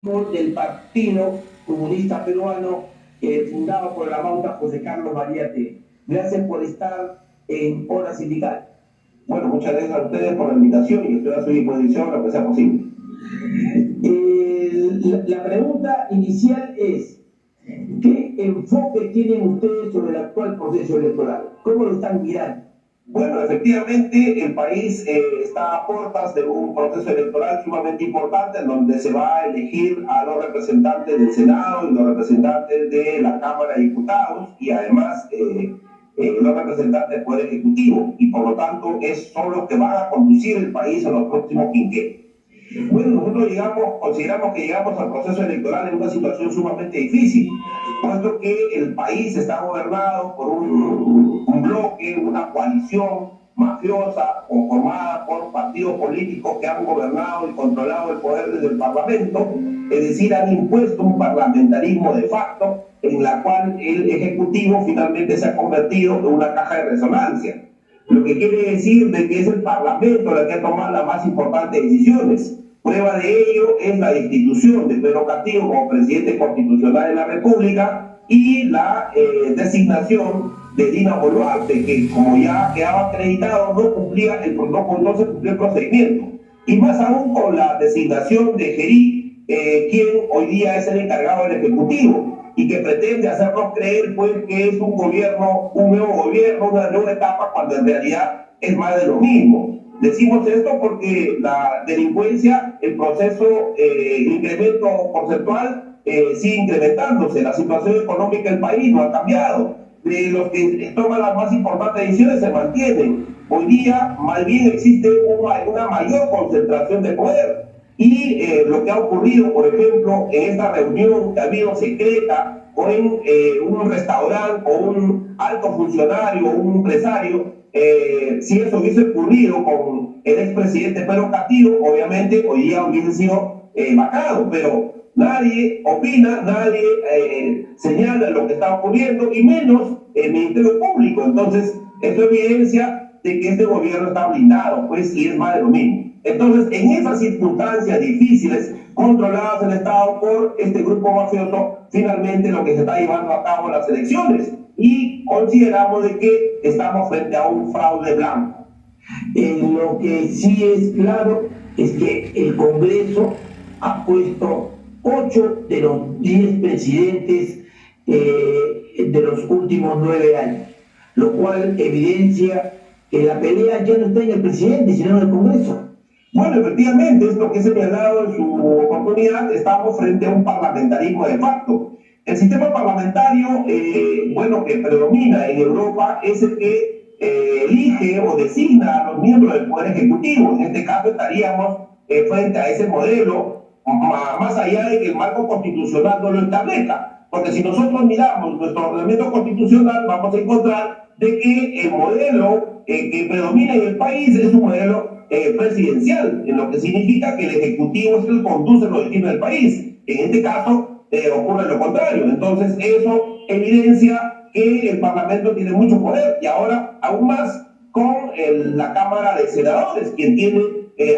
del Partido Comunista Peruano, fundado por el amauta José Carlos Mariate. Gracias por estar en Hora Sindical. Bueno, muchas gracias a ustedes por la invitación y estoy a su disposición lo que sea posible. La pregunta inicial es, ¿qué enfoque tienen ustedes sobre el actual proceso electoral? ¿Cómo lo están mirando? Bueno, efectivamente, el país está a puertas de un proceso electoral sumamente importante en donde se va a elegir a los representantes del Senado y los representantes de la Cámara de Diputados y además los representantes del Poder Ejecutivo, y por lo tanto son los que van a conducir el país en los próximos quinquenios. Bueno, nosotros consideramos que llegamos al proceso electoral en una situación sumamente difícil, puesto que el país está gobernado por un bloque, una coalición mafiosa conformada por partidos políticos que han gobernado y controlado el poder desde el Parlamento, es decir, han impuesto un parlamentarismo de facto en la cual el Ejecutivo finalmente se ha convertido en una caja de resonancia. Lo que quiere decir de que es el Parlamento el que ha tomado las más importantes decisiones. Prueba de ello es la destitución de Pedro Castillo como presidente constitucional de la República y la designación de Dina Boluarte, que como ya quedaba acreditado no se cumplía el procedimiento. Y más aún con la designación de Gerí, quien hoy día es el encargado del Ejecutivo y que pretende hacernos creer pues que es un nuevo gobierno, una nueva etapa, cuando en realidad es más de lo mismo. Decimos esto porque la delincuencia, el proceso, el incremento porcentual sigue incrementándose, la situación económica del país no ha cambiado, los que toman las más importantes decisiones se mantienen. Hoy día más bien existe una mayor concentración de poder. Y lo que ha ocurrido, por ejemplo, en esta reunión que ha habido secreta o en un restaurante o un alto funcionario o un empresario, si eso hubiese ocurrido con el expresidente Pedro Castillo, obviamente hoy día hubiese sido vacado, pero nadie opina, nadie señala lo que está ocurriendo, y menos el Ministerio Público. Entonces, esto evidencia de que este gobierno está blindado, pues, y es más de lo mismo. Entonces, en esas circunstancias difíciles, controladas el Estado por este grupo mafioso, finalmente lo que se está llevando a cabo las elecciones, y consideramos de que estamos frente a un fraude blanco. Lo que sí es claro es que el Congreso ha puesto 8 de los 10 presidentes de los últimos 9 años, lo cual evidencia que la pelea ya no está en el presidente, sino en el Congreso. Bueno, efectivamente, es lo que he señalado en su oportunidad, estamos frente a un parlamentarismo de facto. El sistema parlamentario, que predomina en Europa es el que elige o designa a los miembros del Poder Ejecutivo. En este caso estaríamos frente a ese modelo, más allá de que el marco constitucional no lo establezca. Porque si nosotros miramos nuestro ordenamiento constitucional, vamos a encontrar de que el modelo que predomina en el país es un modelo presidencial, en lo que significa que el Ejecutivo es el que conduce los destinos del país. En este caso ocurre lo contrario. Entonces eso evidencia que el Parlamento tiene mucho poder, y ahora aún más con la Cámara de Senadores, quien tiene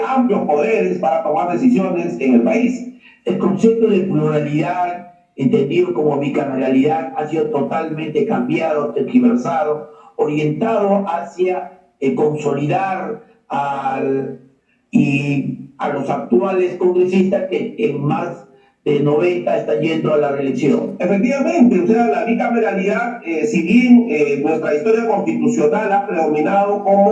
amplios poderes para tomar decisiones en el país. El concepto de pluralidad, entendido como bicameralidad, ha sido totalmente cambiado, tergiversado, orientado hacia consolidar a los actuales congresistas que en más de 90 están yendo a la reelección. Efectivamente, o sea, la bicameralidad, si bien nuestra historia constitucional ha predominado como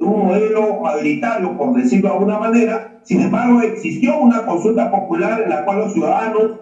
un modelo mayoritario, por decirlo de alguna manera, sin embargo existió una consulta popular en la cual los ciudadanos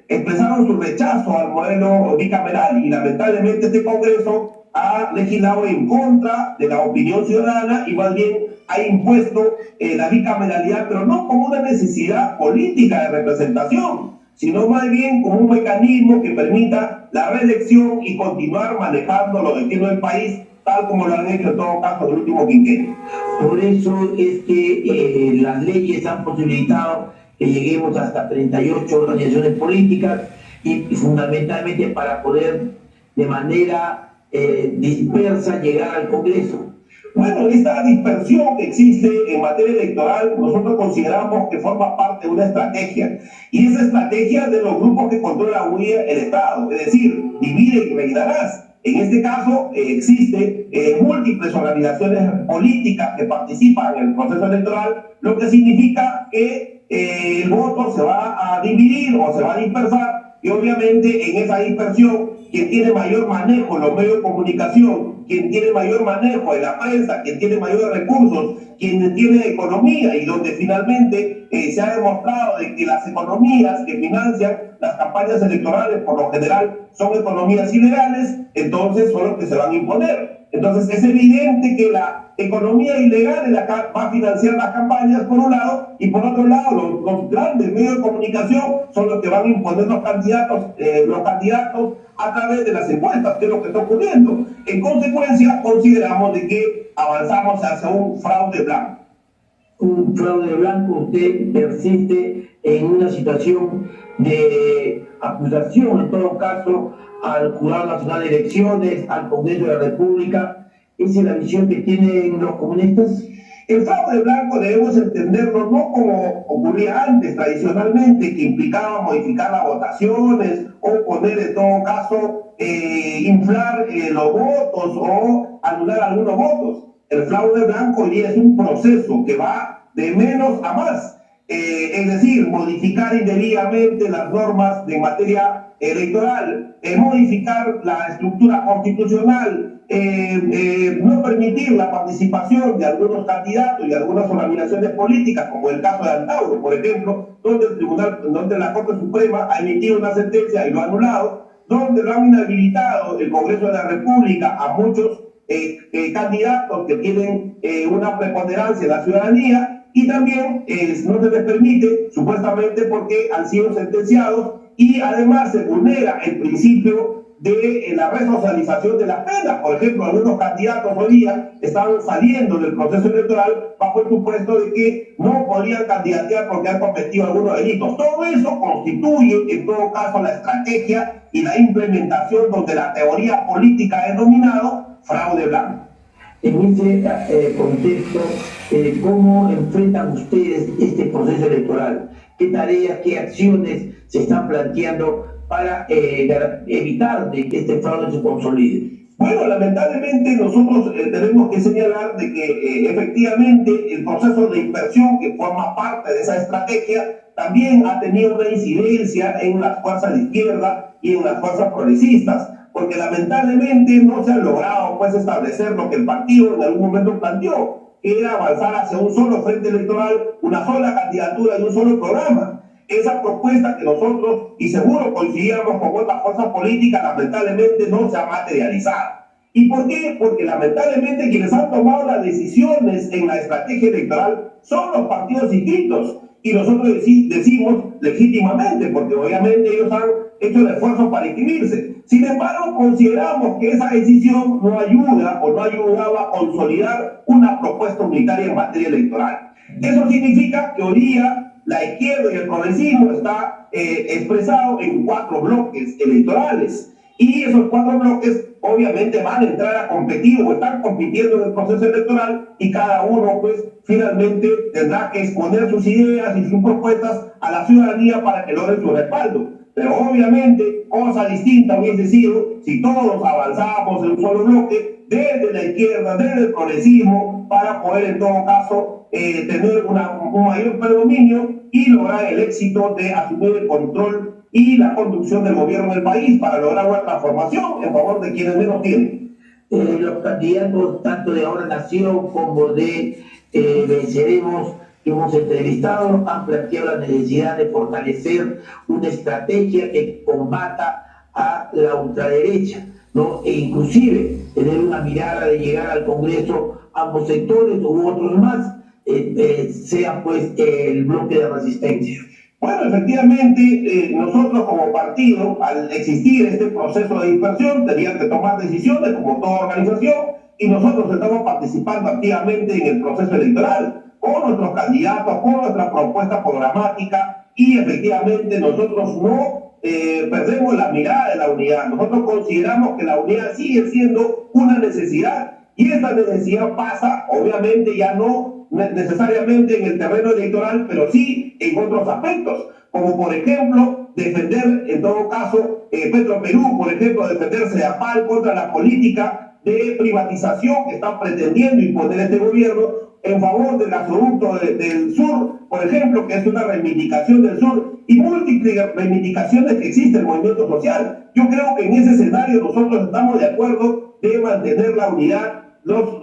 expresaron su rechazo al modelo bicameral, y lamentablemente este Congreso ha legislado en contra de la opinión ciudadana y más bien ha impuesto la bicameralidad, pero no como una necesidad política de representación, sino más bien como un mecanismo que permita la reelección y continuar manejando los destinos del país, tal como lo han hecho en todo caso en el último quinquenio. Por eso es que las leyes han posibilitado que lleguemos hasta 38 organizaciones políticas y fundamentalmente para poder de manera dispersa llegar al Congreso. Bueno, esta dispersión que existe en materia electoral, nosotros consideramos que forma parte de una estrategia. Y esa estrategia de los grupos que controlan hoy el Estado, es decir, divide y reinarás. En este caso, existe múltiples organizaciones políticas que participan en el proceso electoral, lo que significa que el voto se va a dividir o se va a dispersar, y obviamente en esa dispersión, quien tiene mayor manejo en los medios de comunicación, quien tiene mayor manejo en la prensa, quien tiene mayores recursos, quien tiene economía, y donde finalmente se ha demostrado de que las economías que financian las campañas electorales por lo general son economías ilegales, entonces son los que se van a imponer. Entonces es evidente que la economía ilegal es la que va a financiar las campañas por un lado, y por otro lado los grandes medios de comunicación son los que van a imponer los candidatos a través de las encuestas, que es lo que está ocurriendo. En consecuencia, consideramos de que avanzamos hacia un fraude blanco. Un fraude blanco, usted persiste en una situación de acusación, en todo caso, al Jurado Nacional de Elecciones, al Congreso de la República. ¿Esa es la visión que tienen los comunistas? El fraude blanco debemos entenderlo no como ocurría antes tradicionalmente, que implicaba modificar las votaciones o poner en todo caso inflar los votos o anular algunos votos. El fraude blanco hoy día es un proceso que va de menos a más. Es decir, modificar indebidamente las normas de materia electoral, modificar la estructura constitucional, no permitir la participación de algunos candidatos y algunas organizaciones políticas, como el caso de Antauro, por ejemplo, donde la Corte Suprema ha emitido una sentencia y lo ha anulado, donde lo han inhabilitado el Congreso de la República a muchos candidatos que tienen una preponderancia en la ciudadanía, y también no se les permite, supuestamente porque han sido sentenciados, y además se vulnera el principio de la resocialización de las penas. Por ejemplo, algunos candidatos hoy día estaban saliendo del proceso electoral bajo el supuesto de que no podían candidatear porque han cometido algunos delitos. Todo eso constituye, en todo caso, la estrategia y la implementación donde la teoría política es denominado fraude blanco. En ese contexto, ¿cómo enfrentan ustedes este proceso electoral? ¿Qué tareas, qué acciones se están planteando para evitar de que este fraude se consolide? Bueno, lamentablemente nosotros tenemos que señalar de que efectivamente el proceso de inversión que forma parte de esa estrategia también ha tenido una incidencia en las fuerzas de izquierda y en las fuerzas progresistas, porque lamentablemente no se ha logrado pues establecer lo que el partido en algún momento planteó, que era avanzar hacia un solo frente electoral, una sola candidatura y un solo programa. Esa propuesta que nosotros, y seguro coincidíamos con otras fuerzas políticas, lamentablemente no se ha materializado. ¿Y por qué? Porque lamentablemente quienes han tomado las decisiones en la estrategia electoral son los partidos inscritos. Y nosotros decimos legítimamente, porque obviamente ellos han hecho el esfuerzo para inscribirse. Sin embargo, consideramos que esa decisión no ayuda o no ayudaba a consolidar una propuesta unitaria en materia electoral. Eso significa que hoy día la izquierda y el progresismo está expresado en 4 bloques electorales. Y esos 4 bloques obviamente van a entrar a competir o están compitiendo en el proceso electoral, y cada uno pues finalmente tendrá que exponer sus ideas y sus propuestas a la ciudadanía para que logren su respaldo. Pero obviamente cosa distinta hubiese sido si todos avanzábamos en un solo bloque, desde la izquierda, desde el progresismo, para poder en todo caso tener un mayor predominio y lograr el éxito de asumir el control y la conducción del gobierno del país para lograr una transformación en favor de quienes menos tienen. Los candidatos, tanto de Ahora Nación como de Venceremos, que hemos entrevistado, han planteado la necesidad de fortalecer una estrategia que combata a la ultraderecha, ¿no? E inclusive tener una mirada de llegar al Congreso ambos sectores u otros más, sea pues el bloque de resistencia. Bueno, efectivamente, nosotros como partido, al existir este proceso de dispersión, tenían que tomar decisiones como toda organización, y nosotros estamos participando activamente en el proceso electoral, con nuestros candidatos, con nuestra propuesta programática, y efectivamente nosotros no perdemos la mirada de la unidad. Nosotros consideramos que la unidad sigue siendo una necesidad, Y esta necesidad pasa, obviamente, ya no necesariamente en el terreno electoral, pero sí en otros aspectos, como por ejemplo defender, en todo caso, Petroperú, por ejemplo, defenderse de APAL contra la política de privatización que está pretendiendo imponer este gobierno en favor del gasoducto del sur, por ejemplo, que es una reivindicación del sur, y múltiples reivindicaciones que existe el movimiento social. Yo creo que en ese escenario nosotros estamos de acuerdo de mantener la unidad, los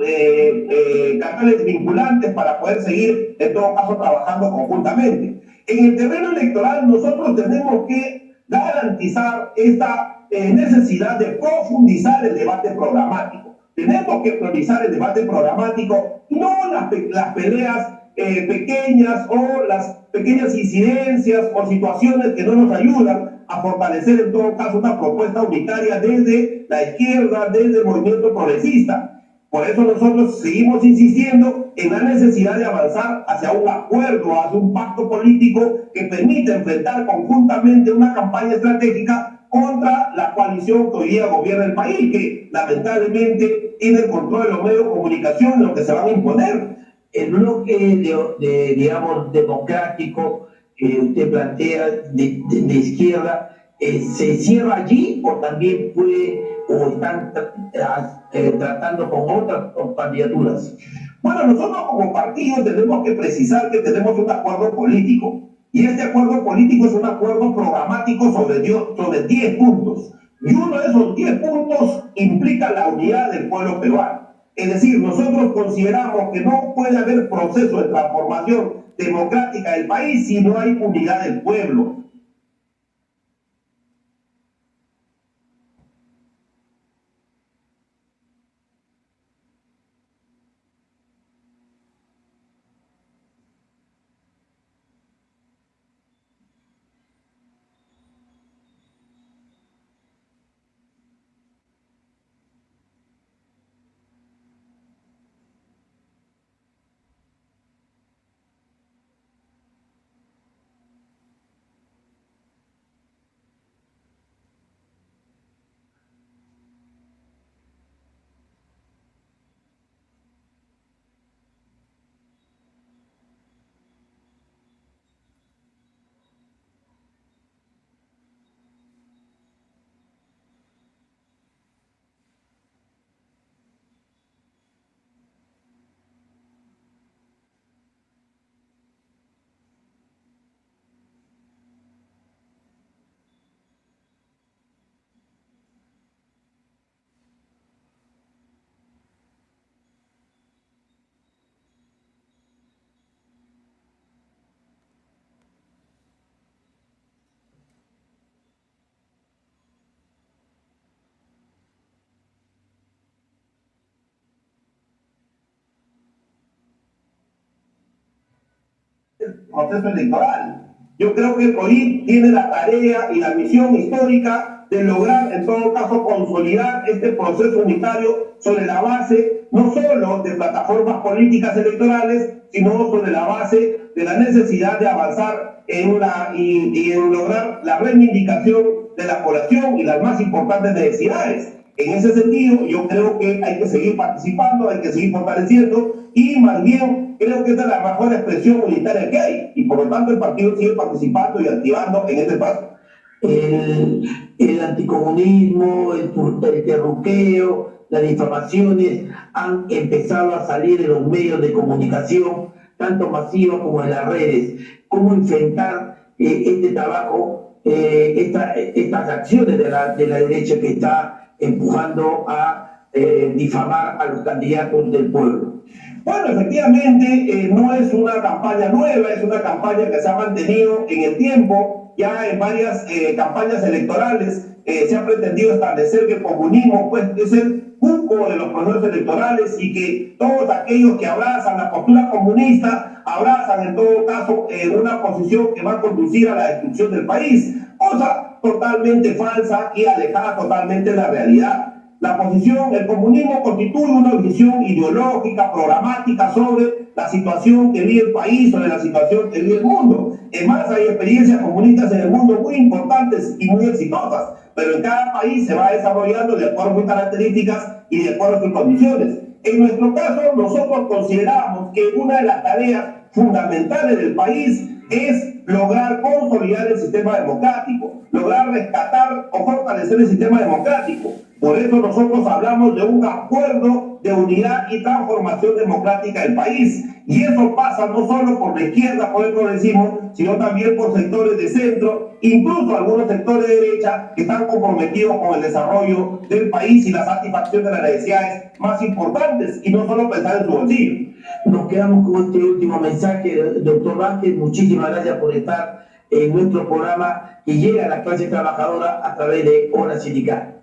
canales vinculantes para poder seguir, en todo caso, trabajando conjuntamente. En el terreno electoral nosotros tenemos que garantizar esta necesidad de profundizar el debate programático. Tenemos que priorizar el debate programático, no las peleas pequeñas o las pequeñas incidencias o situaciones que no nos ayudan a fortalecer en todo caso una propuesta unitaria desde la izquierda, desde el movimiento progresista. Por eso nosotros seguimos insistiendo en la necesidad de avanzar hacia un acuerdo, hacia un pacto político que permita enfrentar conjuntamente una campaña estratégica contra la coalición que hoy día gobierna el país, que lamentablemente tiene el control de los medios de comunicación en lo que se van a imponer. El bloque, digamos, democrático que usted plantea de izquierda, ¿se cierra allí o también puede, o están tratando con otras candidaturas? Bueno, nosotros como partido tenemos que precisar que tenemos un acuerdo político. Y este acuerdo político es un acuerdo programático sobre 10 puntos. Y uno de esos 10 puntos implica la unidad del pueblo peruano. Es decir, nosotros consideramos que no puede haber proceso de transformación democrática del país si no hay unidad del pueblo. Proceso electoral. Yo creo que el COIP tiene la tarea y la misión histórica de lograr, en todo caso, consolidar este proceso unitario sobre la base no solo de plataformas políticas electorales, sino sobre la base de la necesidad de avanzar en en lograr la reivindicación de la población y las más importantes necesidades. En ese sentido, yo creo que hay que seguir participando, hay que seguir fortaleciendo y más bien creo que esta es la mejor expresión unitaria que hay y por lo tanto el partido sigue participando y activando en este paso. El anticomunismo, el terruqueo, las difamaciones han empezado a salir en los medios de comunicación, tanto masivos como en las redes. ¿Cómo enfrentar este trabajo, estas acciones de la derecha que está empujando a difamar a los candidatos del pueblo? Bueno, efectivamente, no es una campaña nueva, es una campaña que se ha mantenido en el tiempo. Ya en varias campañas electorales se ha pretendido establecer que el comunismo pues, es el cuco de los procesos electorales y que todos aquellos que abrazan la postura comunista abrazan en todo caso una posición que va a conducir a la destrucción del país, cosa totalmente falsa y alejada totalmente de la realidad. La posición, el comunismo constituye una visión ideológica, programática sobre la situación que vive el país, sobre la situación que vive el mundo. Es más, hay experiencias comunistas en el mundo muy importantes y muy exitosas, pero en cada país se va desarrollando de acuerdo a sus características y de acuerdo a sus condiciones. En nuestro caso, nosotros consideramos que una de las tareas fundamentales del país es lograr consolidar el sistema democrático, lograr rescatar o fortalecer el sistema democrático. Por eso nosotros hablamos de un acuerdo de unidad y transformación democrática del país. Y eso pasa no solo por la izquierda, por el progresismo, sino también por sectores de centro, incluso algunos sectores de derecha que están comprometidos con el desarrollo del país y la satisfacción de las necesidades más importantes y no solo pensar en su bolsillo. Nos quedamos con este último mensaje, doctor Vázquez. Muchísimas gracias por estar en nuestro programa que llega a la clase trabajadora a través de Hora Sindical.